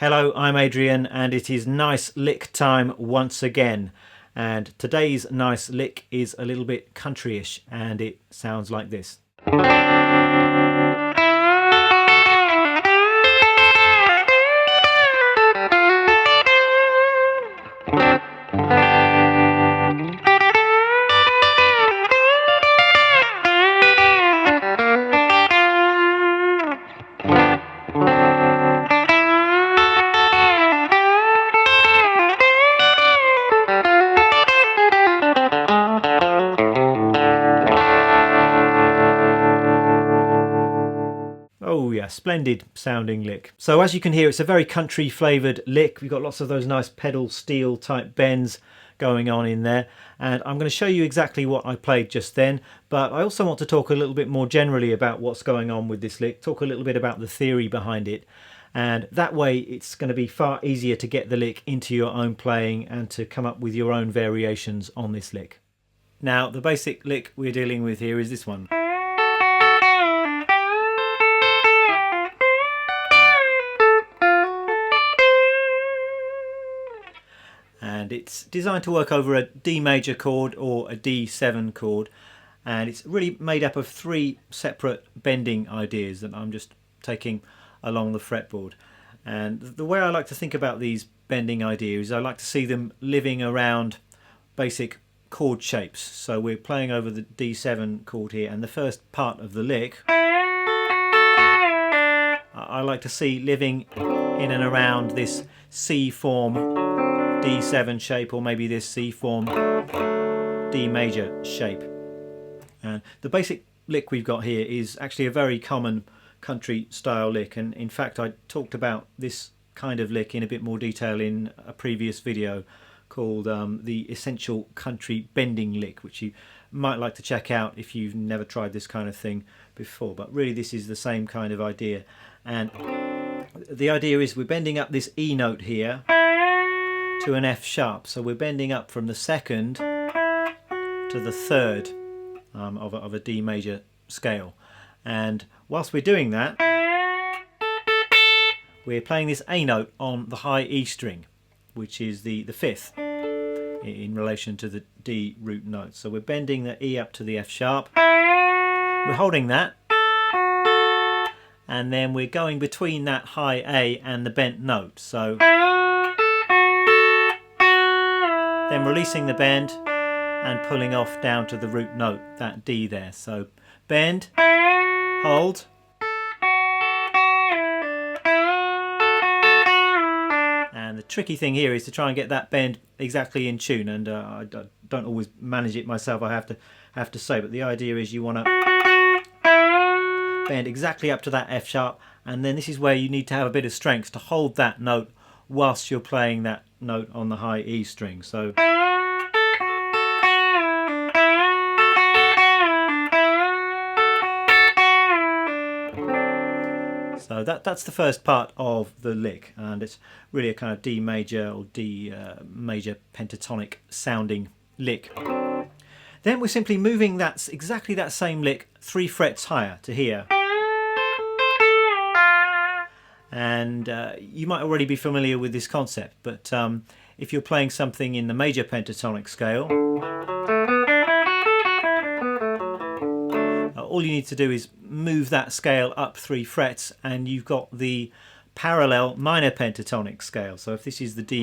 Hello, I'm Adrian and it is nice lick time once again. And today's nice lick is a little bit countryish and it sounds like this. Oh yeah, splendid sounding lick. So as you can hear, it's a very country flavoured lick. We've got lots of those nice pedal steel type bends going on in there. And I'm going to show you exactly what I played just then. But I also want to talk a little bit more generally about what's going on with this lick. Talk a little bit about the theory behind it. And that way it's going to be far easier to get the lick into your own playing and to come up with your own variations on this lick. Now the basic lick we're dealing with here is this one. And it's designed to work over a D major chord or a D7 chord, and it's really made up of three separate bending ideas that I'm just taking along the fretboard. And the way I like to think about these bending ideas is I like to see them living around basic chord shapes. So we're playing over the D7 chord here, and the first part of the lick I like to see living in and around this C form D7 shape, or maybe this C form D major shape. And the basic lick we've got here is actually a very common country style lick, and in fact I talked about this kind of lick in a bit more detail in a previous video called the Essential Country Bending Lick, which you might like to check out if you've never tried this kind of thing before. But really this is the same kind of idea, and the idea is we're bending up this E note here to an F sharp, so we're bending up from the second to the third of a D major scale. And whilst we're doing that, we're playing this A note on the high E string, which is the fifth in relation to the D root note. So we're bending the E up to the F sharp, we're holding that, and then we're going between that high A and the bent note. So then releasing the bend and pulling off down to the root note, that D there. So bend, hold, and the tricky thing here is to try and get that bend exactly in tune, and I don't always manage it myself, I have to say, but the idea is you want to bend exactly up to that F sharp, and then this is where you need to have a bit of strength to hold that note whilst you're playing that note on the high E string. So that's the first part of the lick, and it's really a kind of D major or D major pentatonic sounding lick. Then we're simply moving exactly that same lick 3 frets higher to here. And you might already be familiar with this concept, but if you're playing something in the major pentatonic scale, all you need to do is move that scale up 3 frets and you've got the parallel minor pentatonic scale. So if this is the D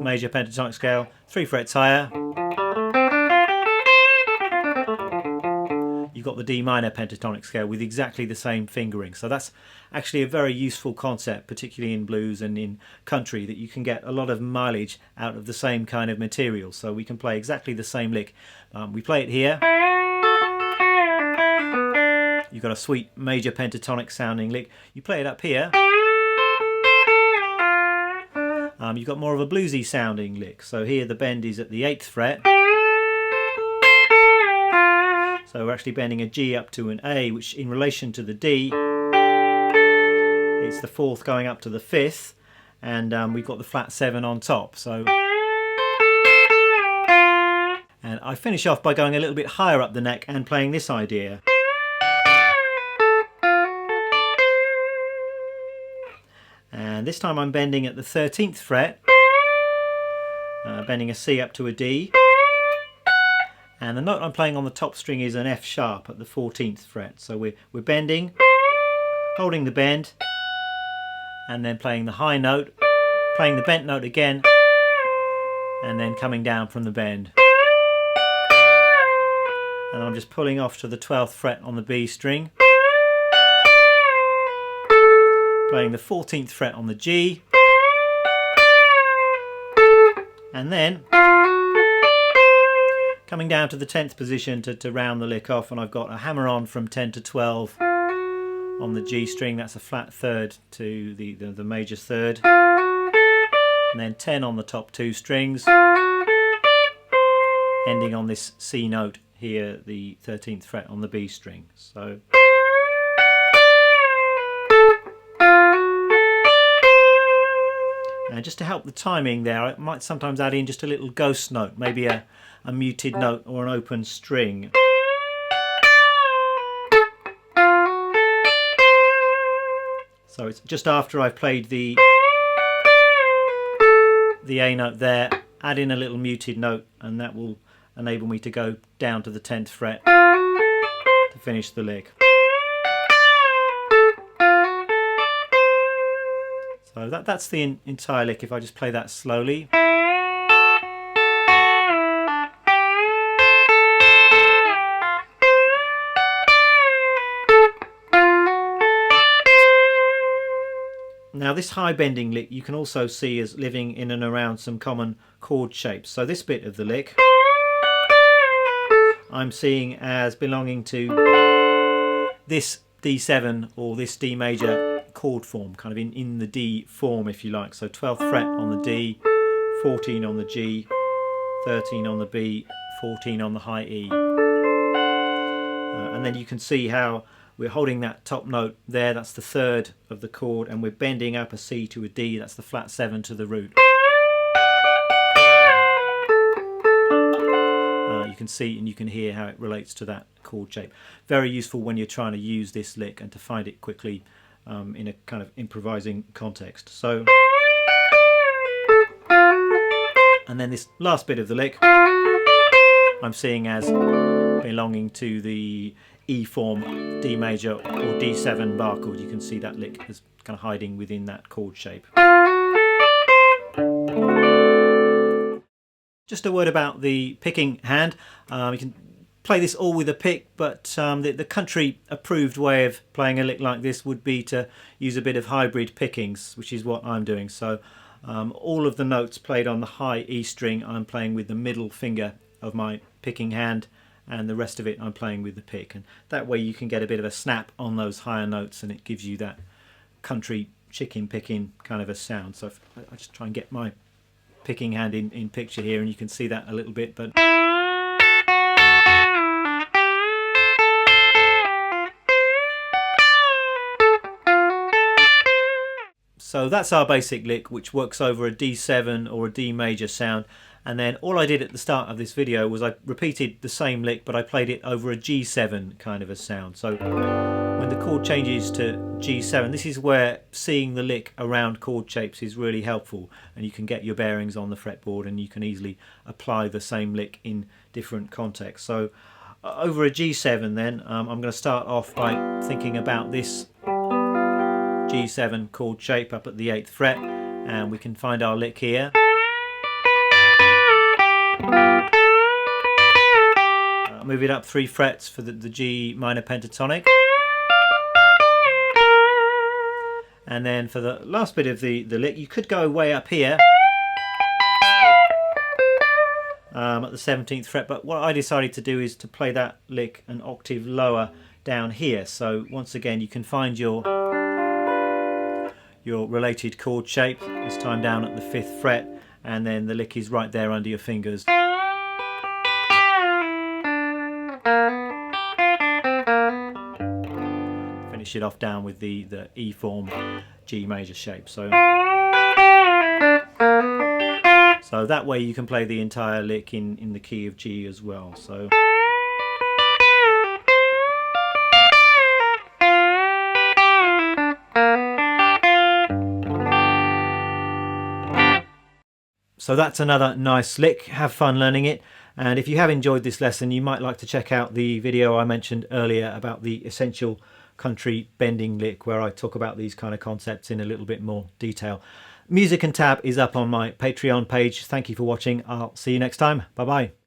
major pentatonic scale, 3 frets higher, you've got the D minor pentatonic scale with exactly the same fingering. So that's actually a very useful concept, particularly in blues and in country, that you can get a lot of mileage out of the same kind of material. So we can play exactly the same lick. We play it here. You've got a sweet major pentatonic sounding lick. You play it up here. You've got more of a bluesy sounding lick. So here the bend is at the 8th fret. So we're actually bending a G up to an A, which in relation to the D, it's the 4th going up to the 5th, and we've got the flat 7 on top. So, and I finish off by going a little bit higher up the neck and playing this idea. And this time I'm bending at the 13th fret, bending a C up to a D, and the note I'm playing on the top string is an F sharp at the 14th fret. So we're bending, holding the bend, and then playing the high note, playing the bent note again, and then coming down from the bend. And I'm just pulling off to the 12th fret on the B string, playing the 14th fret on the G, and then coming down to the 10th position to round the lick off, and I've got a hammer on from 10 to 12 on the G string. That's a flat third to the major third, and then 10 on the top two strings, ending on this C note here, the 13th fret on the B string. So and just to help the timing there, I might sometimes add in just a little ghost note, maybe a muted note or an open string. So it's just after I've played the A note there, add in a little muted note, and that will enable me to go down to the 10th fret to finish the lick. So that's the entire lick if I just play that slowly. Now this high bending lick you can also see as living in and around some common chord shapes. So this bit of the lick I'm seeing as belonging to this D7 or this D major chord form, kind of in the D form if you like. So 12th fret on the D, 14 on the G, 13 on the B, 14 on the high E. And then you can see how we're holding that top note there, that's the third of the chord, and we're bending up a C to a D, that's the flat 7 to the root. You can see and you can hear how it relates to that chord shape. Very useful when you're trying to use this lick and to find it quickly in a kind of improvising context. So, and then this last bit of the lick I'm seeing as belonging to the E form, D major or D7 bar chord. You can see that lick is kind of hiding within that chord shape. Just a word about the picking hand. You can play this all with a pick, but the country approved way of playing a lick like this would be to use a bit of hybrid pickings, which is what I'm doing. So all of the notes played on the high E string I'm playing with the middle finger of my picking hand, and the rest of it I'm playing with the pick, and that way you can get a bit of a snap on those higher notes and it gives you that country chicken picking kind of a sound. So if I just try and get my picking hand in picture here, and you can see that a little bit, but so that's our basic lick, which works over a D7 or a D major sound. And then all I did at the start of this video was I repeated the same lick, but I played it over a G7 kind of a sound. So when the chord changes to G7, this is where seeing the lick around chord shapes is really helpful, and you can get your bearings on the fretboard and you can easily apply the same lick in different contexts. So over a G7 then, I'm going to start off by thinking about this G7 chord shape up at the 8th fret, and we can find our lick here. Move it up 3 frets for the G minor pentatonic, and then for the last bit of the lick you could go way up here at the 17th fret, but what I decided to do is to play that lick an octave lower down here. So once again you can find your related chord shape, this time down at the 5th fret, and then the lick is right there under your fingers. Finish it off down with the E form G major shape. So that way you can play the entire lick in the key of G as well. So So that's another nice lick. Have fun learning it. And if you have enjoyed this lesson, you might like to check out the video I mentioned earlier about the essential country bending lick, where I talk about these kind of concepts in a little bit more detail. Music and Tab is up on my Patreon page. Thank you for watching. I'll see you next time. Bye bye.